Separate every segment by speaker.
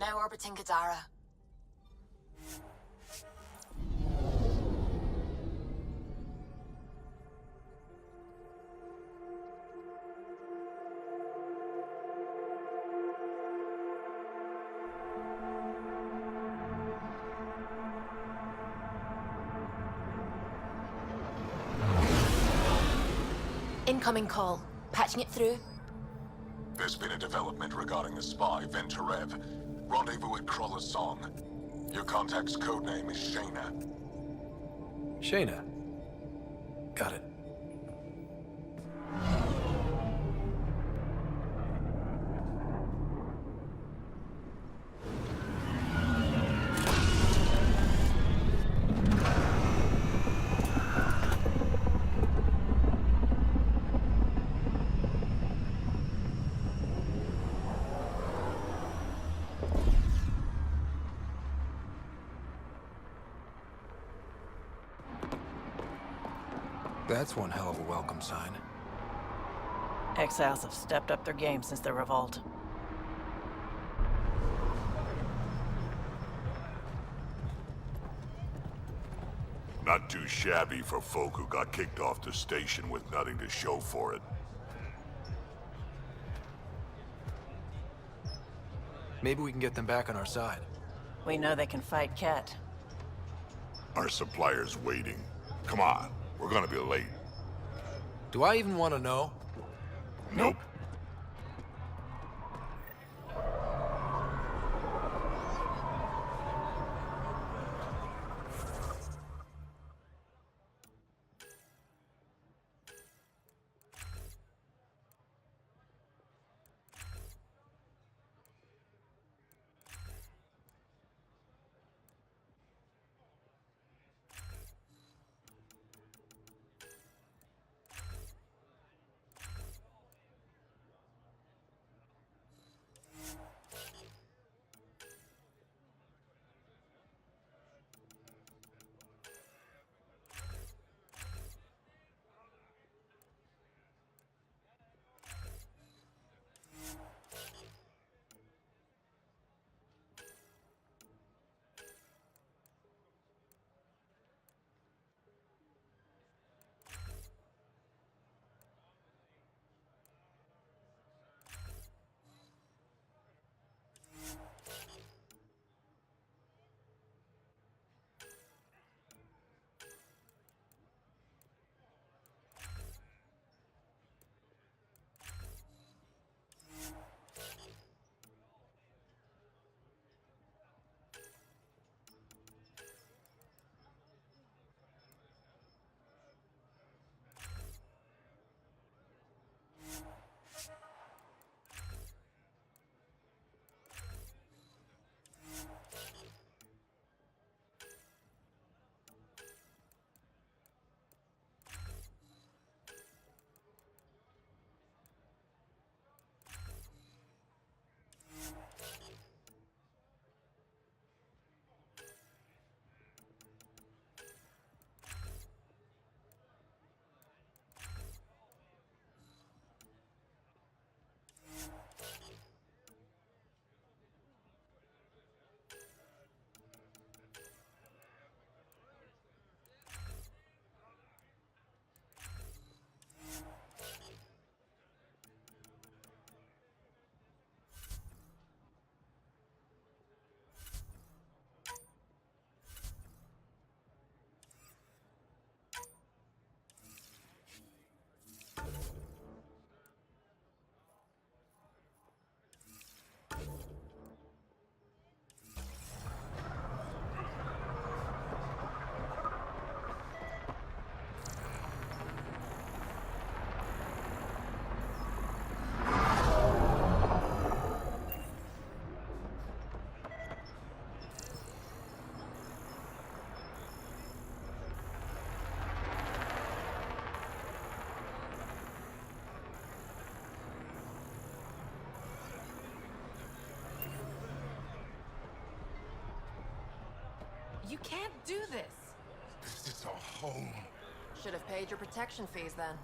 Speaker 1: Now orbiting Gadara. Incoming call. Patching it through.
Speaker 2: There's been a development regarding the spy, Venturev. Rendezvous at Kroller's Song. Your contact's codename is Shayna.
Speaker 3: Shayna. Got it. That's one hell of a welcome sign.
Speaker 4: Exiles have stepped up their game since the revolt.
Speaker 5: Not too shabby for folk who got kicked off the station with nothing to show for it.
Speaker 3: Maybe we can get them back on our side.
Speaker 4: We know they can fight Ket.
Speaker 5: Our supplier's waiting. Come on, we're gonna be late.
Speaker 3: Do I even want to know?
Speaker 5: Nope.
Speaker 1: You can't do this.
Speaker 6: This is our home.
Speaker 1: Should have paid your protection fees then.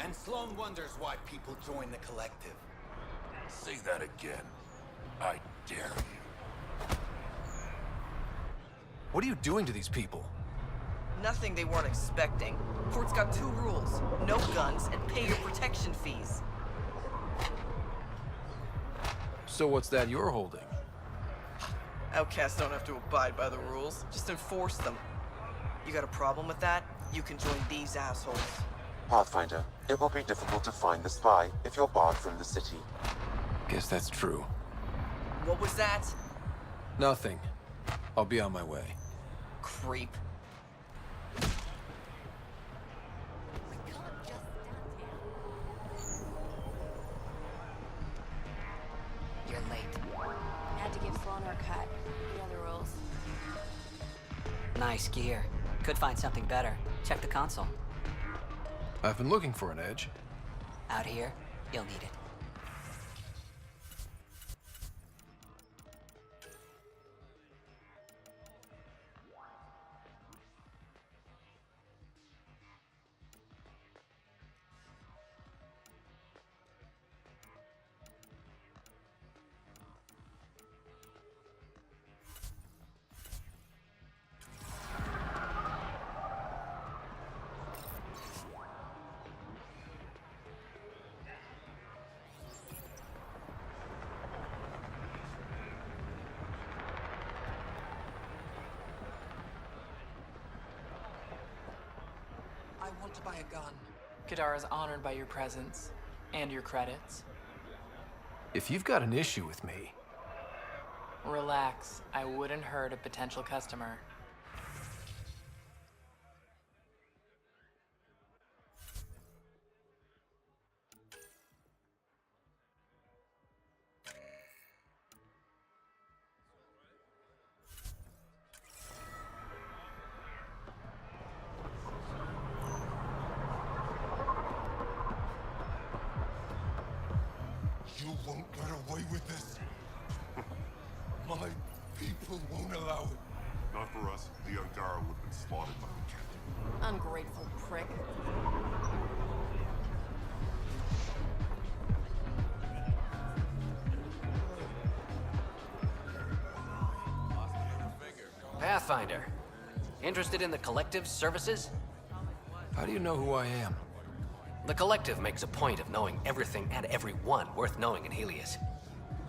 Speaker 6: And Sloan wonders why people join the collective.
Speaker 5: Say that again. I dare you.
Speaker 3: What are you doing to these people?
Speaker 7: Nothing they weren't expecting. Port's got two rules. No guns and pay your protection fees.
Speaker 3: So what's that you're holding?
Speaker 7: Outcasts don't have to abide by the rules. Just enforce them. You got a problem with that? You can join these assholes.
Speaker 8: Pathfinder, it will be difficult to find the spy if you're barred from the city.
Speaker 3: Guess that's true.
Speaker 7: What was that?
Speaker 3: Nothing. I'll be on my way.
Speaker 7: Creep.
Speaker 1: You're late. Had to give Sloan her cut. You know the rules.
Speaker 9: Nice gear. Could find something better. Check the console.
Speaker 3: I've been looking for an edge.
Speaker 9: Out here, you'll need it.
Speaker 10: I want to buy a gun. Kadara's honored by your presence and your credits.
Speaker 3: If you've got an issue with me,
Speaker 10: Relax, I wouldn't hurt a potential customer.
Speaker 6: You won't get away with this. My people won't allow it.
Speaker 5: Not for us. The Angara would have been slaughtered by the captain.
Speaker 1: Ungrateful prick.
Speaker 9: Pathfinder. Interested in the Collective's services?
Speaker 3: how do you know who I am?
Speaker 9: The Collective makes a point of knowing everything and everyone worth knowing in Helios.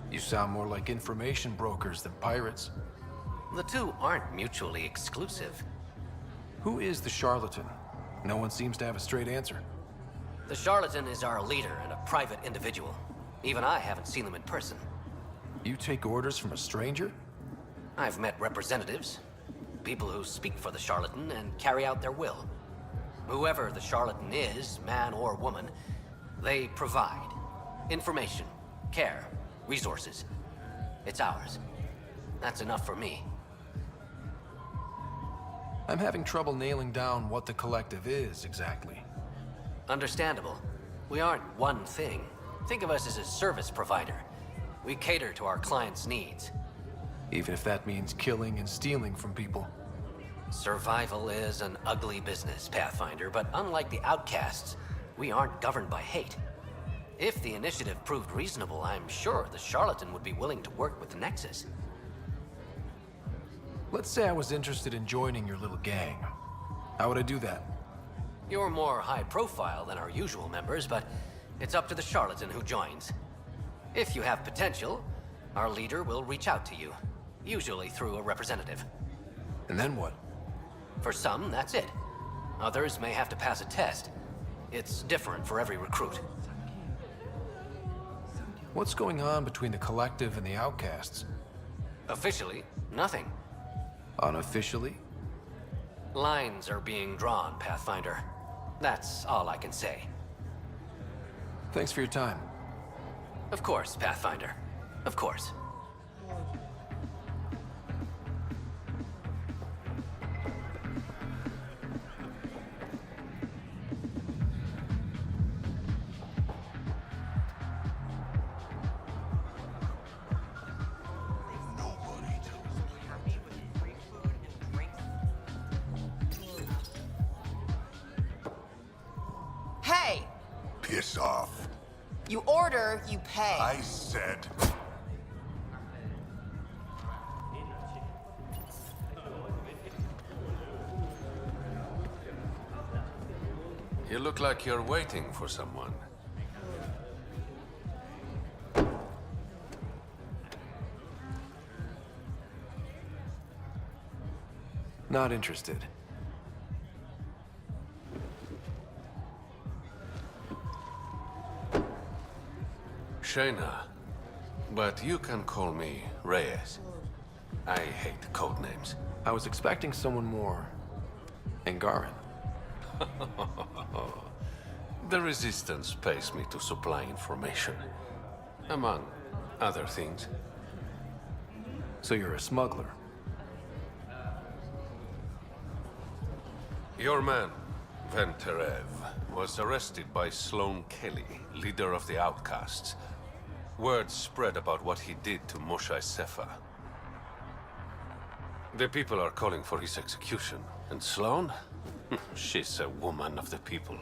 Speaker 3: You sound more like information brokers than pirates.
Speaker 9: The two aren't mutually exclusive.
Speaker 3: Who is the charlatan? No one seems to have a straight answer.
Speaker 9: The charlatan is our leader and a private individual. Even I haven't seen them in person.
Speaker 3: You take orders from a stranger?
Speaker 9: I've met representatives, people who speak for the charlatan and carry out their will. Whoever the charlatan is, man or woman, they provide information, care, resources. It's ours. That's enough for me.
Speaker 3: I'm having trouble nailing down what the Collective is exactly.
Speaker 9: Understandable. We aren't one thing. Think of us as a service provider. We cater to our clients' needs.
Speaker 3: Even if that means killing and stealing from people.
Speaker 9: Survival is an ugly business, Pathfinder, but unlike the outcasts, we aren't governed by hate. If the initiative proved reasonable, I'm sure the charlatan would be willing to work with the Nexus.
Speaker 3: Let's say I was interested in joining your little gang. How would I do that?
Speaker 9: You're more high profile than our usual members, but it's up to the charlatan who joins. If you have potential, our leader will reach out to you, usually through a representative.
Speaker 3: And then what?
Speaker 9: For some, that's it. Others may have to pass a test. It's different for every recruit.
Speaker 3: What's going on between the Collective and the outcasts?
Speaker 9: Officially, nothing.
Speaker 3: Unofficially?
Speaker 9: Lines are being drawn, Pathfinder. That's all I can say.
Speaker 3: Thanks for your time.
Speaker 9: Of course, Pathfinder. Of course.
Speaker 1: Hey!
Speaker 5: Piss off.
Speaker 1: You order, you pay.
Speaker 5: I said.
Speaker 11: You look like you're waiting for someone.
Speaker 3: Not interested.
Speaker 11: Shayna, but you can call me Reyes. I hate code names.
Speaker 3: I was expecting someone more Angaran.
Speaker 11: The Resistance pays me to supply information, among other things.
Speaker 3: So you're a smuggler?
Speaker 11: Your man, Venterev, was arrested by Sloane Kelly, leader of the Outcasts. Word spread about what he did to Moshe Sefa. The people are calling for his execution. And Sloane? She's a woman of the people.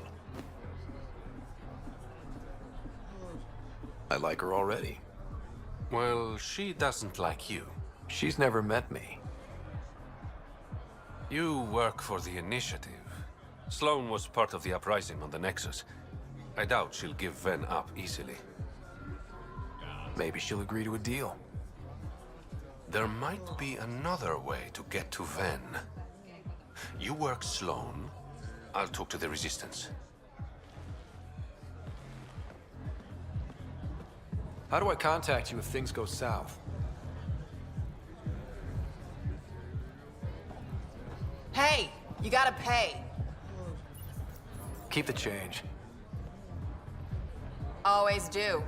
Speaker 3: I like her already.
Speaker 11: Well, she doesn't like you.
Speaker 3: She's never met me.
Speaker 11: You work for the Initiative. Sloane was part of the uprising on the Nexus. I doubt she'll give Ven up easily.
Speaker 3: Maybe she'll agree to a deal.
Speaker 11: There might be another way to get to Ven. You work Sloane, I'll talk to the Resistance.
Speaker 3: How do I contact you if things go south?
Speaker 1: Hey, you gotta pay.
Speaker 3: Keep the change.
Speaker 1: Always do.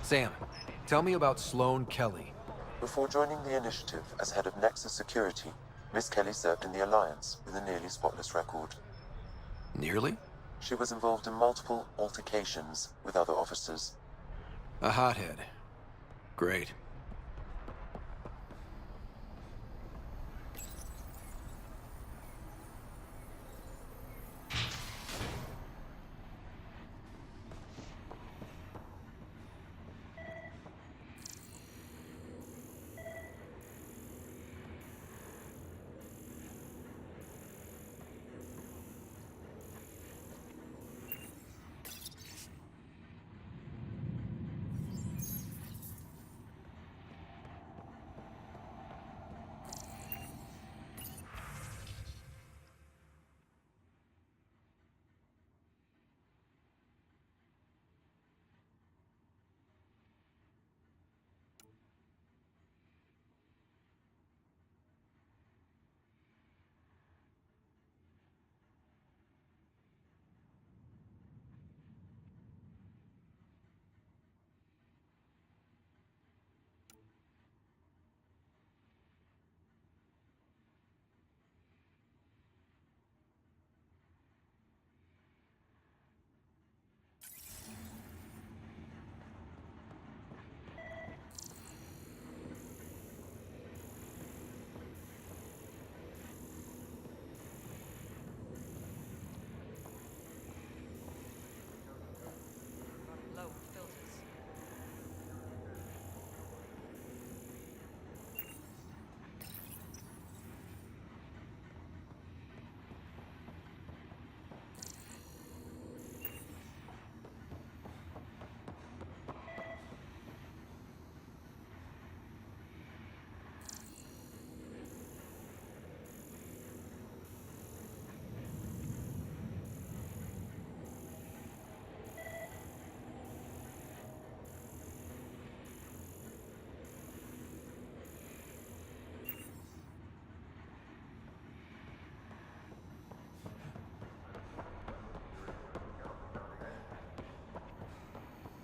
Speaker 3: Sam, tell me about Sloane Kelly.
Speaker 8: Before joining the Initiative as head of Nexus Security, Miss Kelly served in the Alliance with a nearly spotless record.
Speaker 3: Nearly?
Speaker 8: She was involved in multiple altercations with other officers.
Speaker 3: A hothead. Great.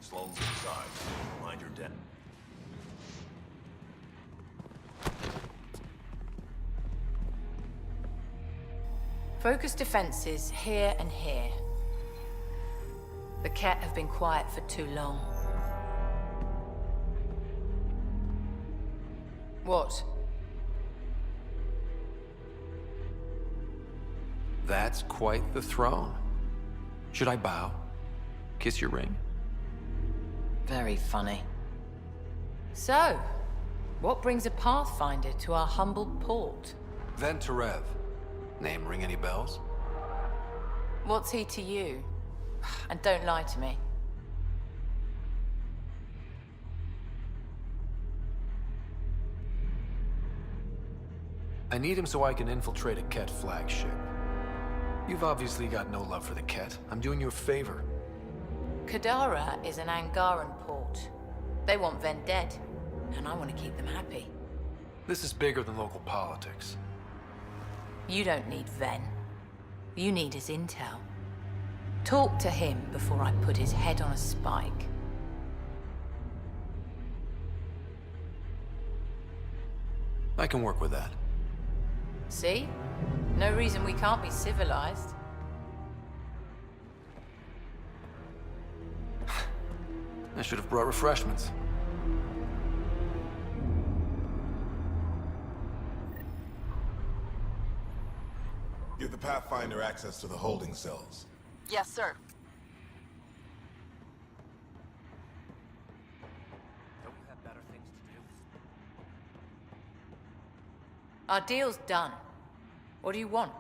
Speaker 5: Sloane's inside. Mind your debt.
Speaker 1: Focus defenses here and here. The Ket have been quiet for too long.
Speaker 12: What?
Speaker 3: That's quite the throne. Should I bow? Kiss your ring?
Speaker 12: Very funny. So, what brings a Pathfinder to our humble port?
Speaker 3: Venterev. Name ring any bells?
Speaker 12: What's he to you? And don't lie to me.
Speaker 3: I need him so I can infiltrate a Ket flagship. You've obviously got no love for the Ket. I'm doing you a favor.
Speaker 12: Kadara is an Angaran port. They want Ven dead, and I want to keep them happy.
Speaker 3: This is bigger than local politics.
Speaker 12: You don't need Ven. You need his intel. Talk to him before I put his head on a spike.
Speaker 3: I can work with that.
Speaker 12: See? No reason we can't be civilized.
Speaker 3: I should have brought refreshments.
Speaker 6: Give the Pathfinder access to the holding cells.
Speaker 7: Yes, sir.
Speaker 9: Don't you have better things to do?
Speaker 12: Our deal's done. What do you want?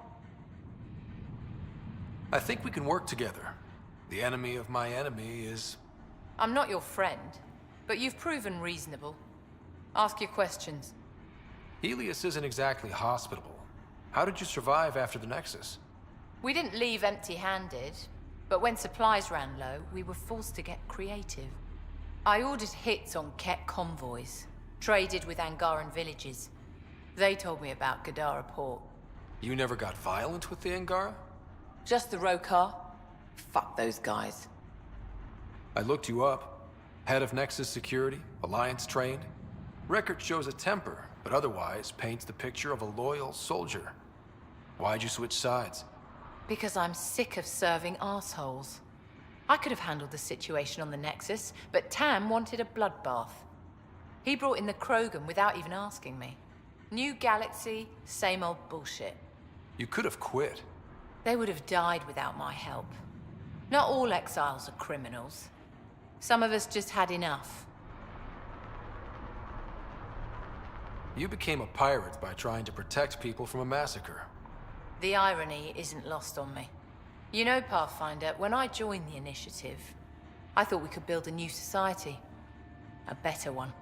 Speaker 3: I think we can work together. The enemy of my enemy is...
Speaker 12: I'm not your friend, but you've proven reasonable. Ask your questions.
Speaker 3: Helios isn't exactly hospitable. How did you survive after the Nexus?
Speaker 12: We didn't leave empty-handed, but when supplies ran low, we were forced to get creative. I ordered hits on Ket convoys, traded with Angaran villages. They told me about Gadara port.
Speaker 3: You never got violent with the Angara?
Speaker 12: Just the Rokar? Fuck those guys.
Speaker 3: I looked you up. Head of Nexus Security, Alliance trained. Record shows a temper, but otherwise paints the picture of a loyal soldier. Why'd you switch sides?
Speaker 12: Because I'm sick of serving assholes. I could have handled the situation on the Nexus, but Tam wanted a bloodbath. He brought in the Krogan without even asking me. New galaxy, same old bullshit.
Speaker 3: You could have quit.
Speaker 12: They would have died without my help. Not all exiles are criminals. Some of us just had enough.
Speaker 3: You became a pirate by trying to protect people from a massacre.
Speaker 12: The irony isn't lost on me. You know, Pathfinder, when I joined the Initiative, I thought we could build a new society. A better one.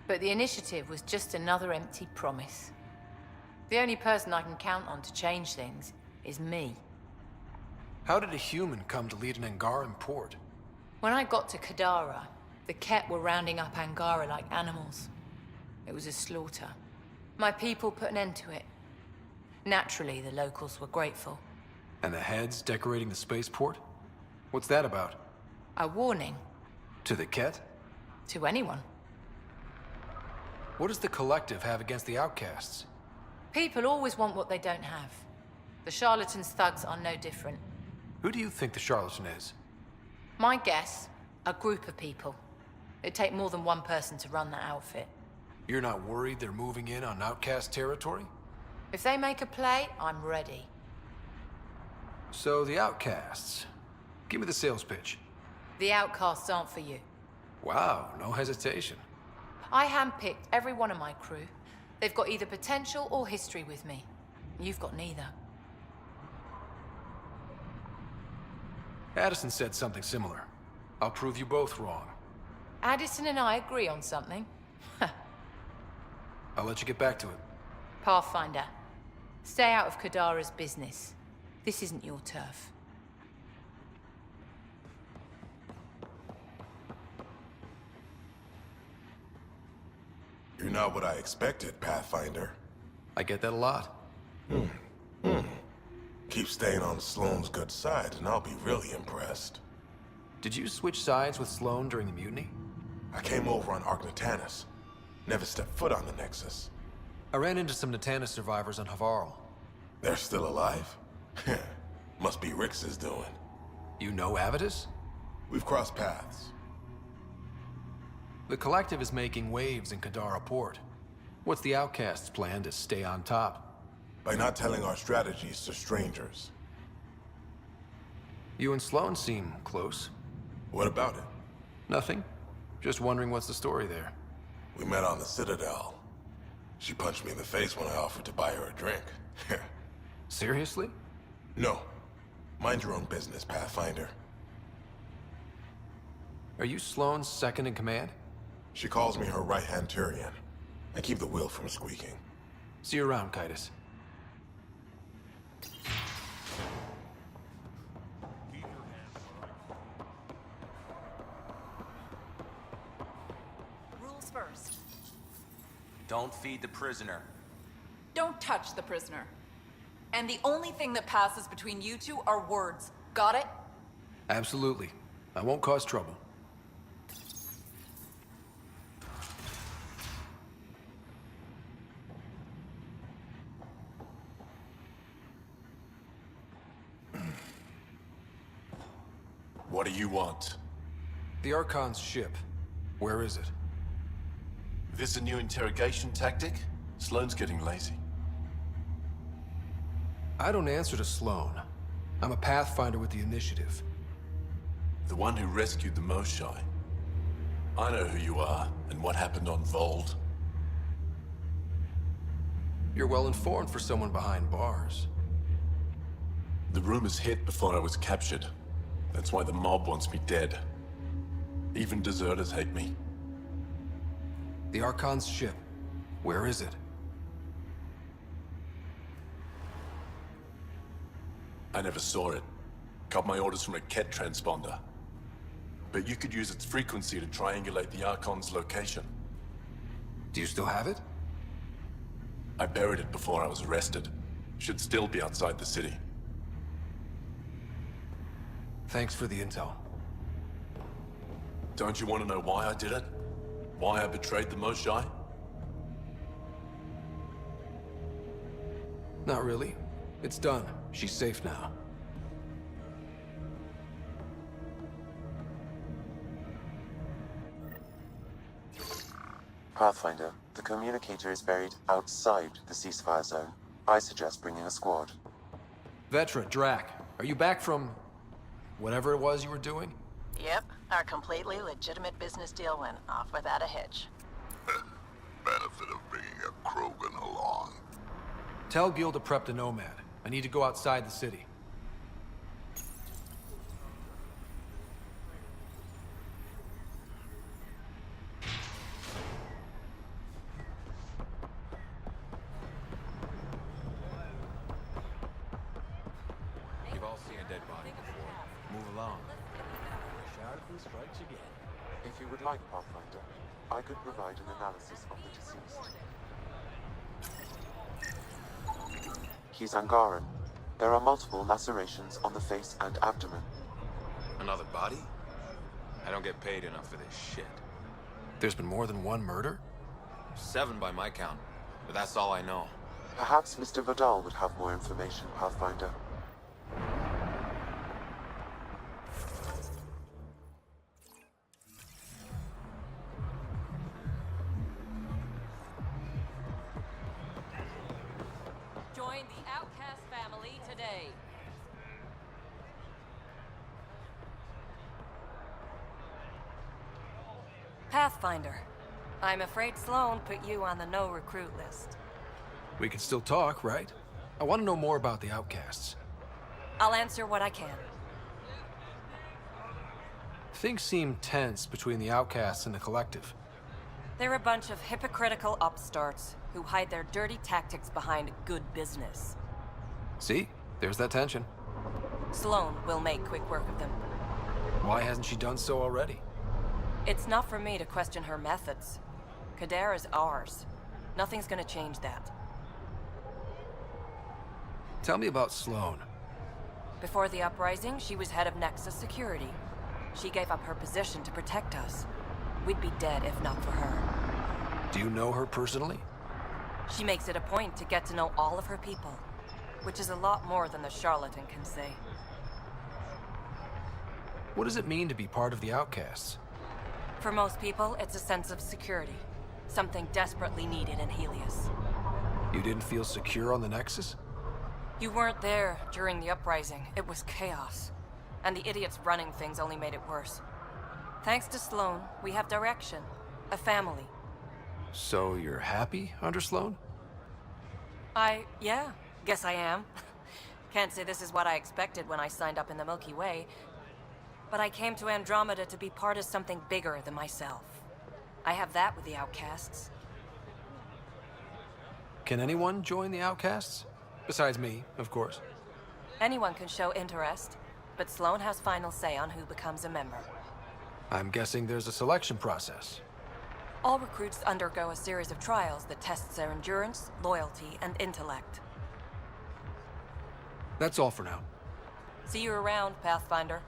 Speaker 12: But the Initiative was just another empty promise. The only person I can count on to change things is me.
Speaker 3: How did a human come to lead an Angaran port?
Speaker 12: When I got to Kadara, the Ket were rounding up Angara like animals. It was a slaughter. My people put an end to it. Naturally, the locals were grateful.
Speaker 3: And the heads decorating the spaceport? What's that about?
Speaker 12: A warning.
Speaker 3: To the Ket?
Speaker 12: To anyone.
Speaker 3: What does the Collective have against the outcasts?
Speaker 12: People always want what they don't have. The Charlatans' thugs are no different.
Speaker 3: Who do you think the charlatan is?
Speaker 12: My guess, a group of people. It'd take more than one person to run that outfit.
Speaker 3: You're not worried they're moving in on outcast territory?
Speaker 12: If they make a play, I'm ready.
Speaker 3: So the outcasts. Give me the sales pitch.
Speaker 12: The outcasts aren't for you.
Speaker 3: Wow, no hesitation.
Speaker 12: I handpicked every one of my crew. They've got either potential or history with me. You've got neither.
Speaker 3: Addison said something similar. I'll prove you both wrong.
Speaker 12: Addison and I agree on something.
Speaker 3: I'll let you get back to it.
Speaker 12: Pathfinder, stay out of Kadara's business. This isn't your turf.
Speaker 6: You're not what I expected, Pathfinder.
Speaker 3: I get that a lot.
Speaker 6: Keep staying on Sloane's good side, and I'll be really impressed.
Speaker 3: Did you switch sides with Sloane during the mutiny?
Speaker 6: I came over on Arcnatanus. Never stepped foot on the Nexus.
Speaker 3: I ran into some Natanus survivors on Havarl.
Speaker 6: They're still alive? Must be Rix's doing.
Speaker 3: You know Avitus?
Speaker 6: We've crossed paths.
Speaker 3: The Collective is making waves in Kadara Port. What's the Outcast's plan to stay on top?
Speaker 6: By not telling our strategies to strangers.
Speaker 3: You and Sloan seem close.
Speaker 6: What about it?
Speaker 3: Nothing. Just wondering what's the story there.
Speaker 6: We met on the Citadel. She punched me in the face when I offered to buy her a drink.
Speaker 3: Seriously?
Speaker 6: No. Mind your own business, Pathfinder.
Speaker 3: Are you Sloan's second in command?
Speaker 6: She calls me her right-hand Turian. I keep the wheel from squeaking.
Speaker 3: See you around, Kitus.
Speaker 13: Rules first.
Speaker 14: Don't feed the prisoner.
Speaker 13: Don't touch the prisoner. And the only thing that passes between you two are words. Got it?
Speaker 3: Absolutely. I won't cause trouble.
Speaker 6: What do you want?
Speaker 3: The Archon's ship. Where is it?
Speaker 6: This a new interrogation tactic? Sloane's getting lazy.
Speaker 3: I don't answer to Sloan. I'm a Pathfinder with the Initiative.
Speaker 6: The one who rescued the Moshae. I know who you are, and what happened on Vold.
Speaker 3: You're well informed for someone behind bars.
Speaker 6: The rumors hit before I was captured. That's why the mob wants me dead. Even deserters hate me.
Speaker 3: The Archon's ship. Where is it?
Speaker 6: I never saw it. Got my orders from a Ket transponder. But you could use its frequency to triangulate the Archon's location.
Speaker 3: Do you still have it?
Speaker 6: I buried it before I was arrested. Should still be outside the city.
Speaker 3: Thanks for the intel.
Speaker 6: Don't you want to know why I did it? Why I betrayed the Moshae?
Speaker 3: Not really. It's done. She's safe now.
Speaker 8: Pathfinder, the communicator is buried outside the ceasefire zone. I suggest bringing a squad.
Speaker 3: Vetra, Drac, are you back from whatever it was you were doing?
Speaker 4: Yep, our completely legitimate business deal went off without a hitch.
Speaker 5: Benefit of bringing a Krogan along.
Speaker 3: Tell Gil to prep the Nomad. I need to go outside the city.
Speaker 14: You've all seen a dead body before. Move along. Charlatan strikes again.
Speaker 8: If you would like, Pathfinder, I could provide an analysis of the deceased. He's Angaran. There are multiple lacerations on the face and abdomen.
Speaker 14: Another body? I don't get paid enough for this shit.
Speaker 3: There's been more than one murder?
Speaker 14: 7 by my count, but that's all I know.
Speaker 8: Perhaps Mr. Vidal would have more information, Pathfinder.
Speaker 13: Join the Outcast family today.
Speaker 15: Pathfinder, I'm afraid Sloan put you on the no-recruit list.
Speaker 3: We can still talk, right? I want to know more about the Outcasts.
Speaker 15: I'll answer what I can.
Speaker 3: Things seem tense between the Outcasts and the Collective.
Speaker 15: They're a bunch of hypocritical upstarts who hide their dirty tactics behind good business.
Speaker 3: See? There's that tension.
Speaker 15: Sloan will make quick work of them.
Speaker 3: Why hasn't she done so already?
Speaker 15: It's not for me to question her methods. Kader is ours. Nothing's gonna change that.
Speaker 3: Tell me about Sloan.
Speaker 15: Before the uprising, she was head of Nexus Security. She gave up her position to protect us. We'd be dead if not for her.
Speaker 3: Do you know her personally?
Speaker 15: She makes it a point to get to know all of her people, which is a lot more than the charlatan can say.
Speaker 3: What does it mean to be part of the Outcasts?
Speaker 15: For most people, it's a sense of security. Something desperately needed in Helios.
Speaker 3: You didn't feel secure on the Nexus?
Speaker 15: You weren't there during the uprising. It was chaos. And the idiots running things only made it worse. Thanks to Sloan, we have direction. A family.
Speaker 3: So you're happy under Sloan?
Speaker 15: Yeah, guess I am. Can't say this is what I expected when I signed up in the Milky Way. But I came to Andromeda to be part of something bigger than myself. I have that with the Outcasts.
Speaker 3: Can anyone join the Outcasts? Besides me, of course.
Speaker 15: Anyone can show interest, but Sloan has final say on who becomes a member.
Speaker 3: I'm guessing there's a selection process.
Speaker 15: All recruits undergo a series of trials that tests their endurance, loyalty, and intellect.
Speaker 3: That's all for now.
Speaker 15: See you around, Pathfinder.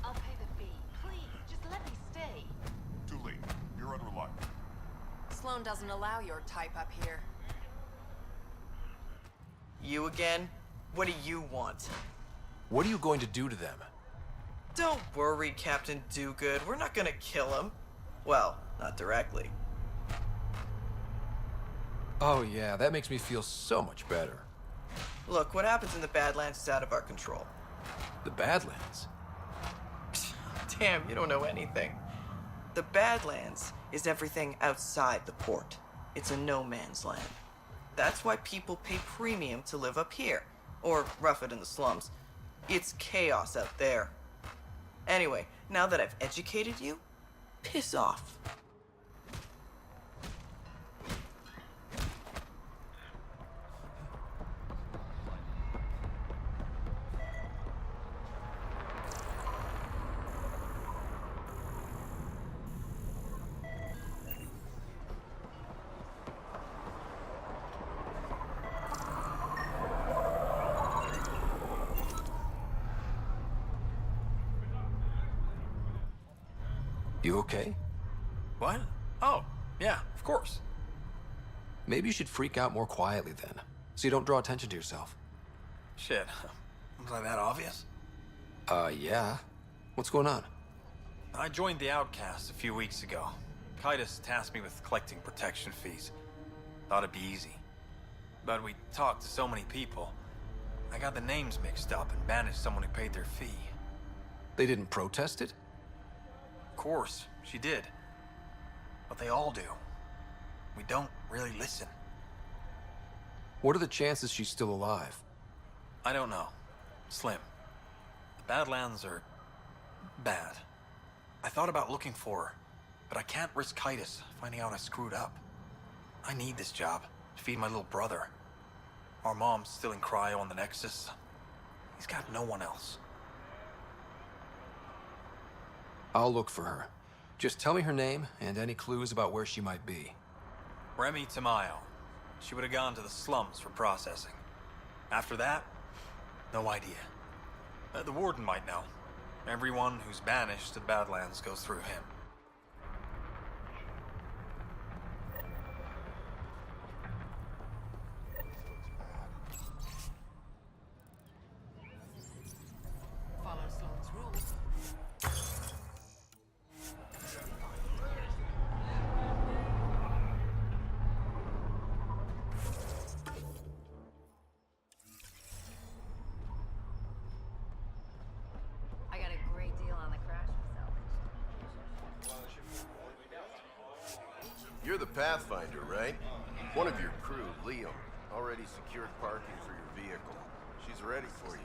Speaker 13: I'll pay the fee. Please, just let me stay.
Speaker 5: Too late. You're unreliable.
Speaker 1: Sloan doesn't allow your type up here.
Speaker 7: You again? What do you want?
Speaker 3: What are you going to do to them?
Speaker 7: Don't worry, Captain Do-Good. We're not gonna kill him. Well, not directly.
Speaker 3: Oh yeah, that makes me feel so much better.
Speaker 7: Look, what happens in the Badlands is out of our control.
Speaker 3: The Badlands?
Speaker 7: Damn, you don't know anything. The Badlands is everything outside the port. It's a no man's land. That's why people pay premium to live up here, or rough it in the slums. It's chaos out there. Anyway, now that I've educated you, piss off.
Speaker 3: You okay?
Speaker 14: What? Oh, yeah, of course.
Speaker 3: Maybe you should freak out more quietly then, so you don't draw attention to yourself.
Speaker 14: Shit. Was I that obvious?
Speaker 3: Yeah. What's going on?
Speaker 14: I joined the Outcasts a few weeks ago. Kaitis tasked me with collecting protection fees. Thought it'd be easy. But we talked to so many people. I got the names mixed up and banished someone who paid their fee.
Speaker 3: They didn't protest it?
Speaker 14: Of course, she did. But they all do. We don't really listen.
Speaker 3: What are the chances she's still alive?
Speaker 14: I don't know. Slim. The Badlands are bad. I thought about looking for her, but I can't risk Kaitis finding out I screwed up. I need this job to feed my little brother. Our mom's still in cryo on the Nexus. He's got no one else.
Speaker 3: I'll look for her. Just tell me her name and any clues about where she might be.
Speaker 14: Remy Tamayo. She would have gone to the slums for processing. After that, no idea. The warden might know. Everyone who's banished to the Badlands goes through him.
Speaker 10: Follow Sloan's rules.
Speaker 1: I got a great deal on the crash salvage.
Speaker 16: You're the Pathfinder, right? One of your crew, Liam, already secured parking for your vehicle. She's ready for you.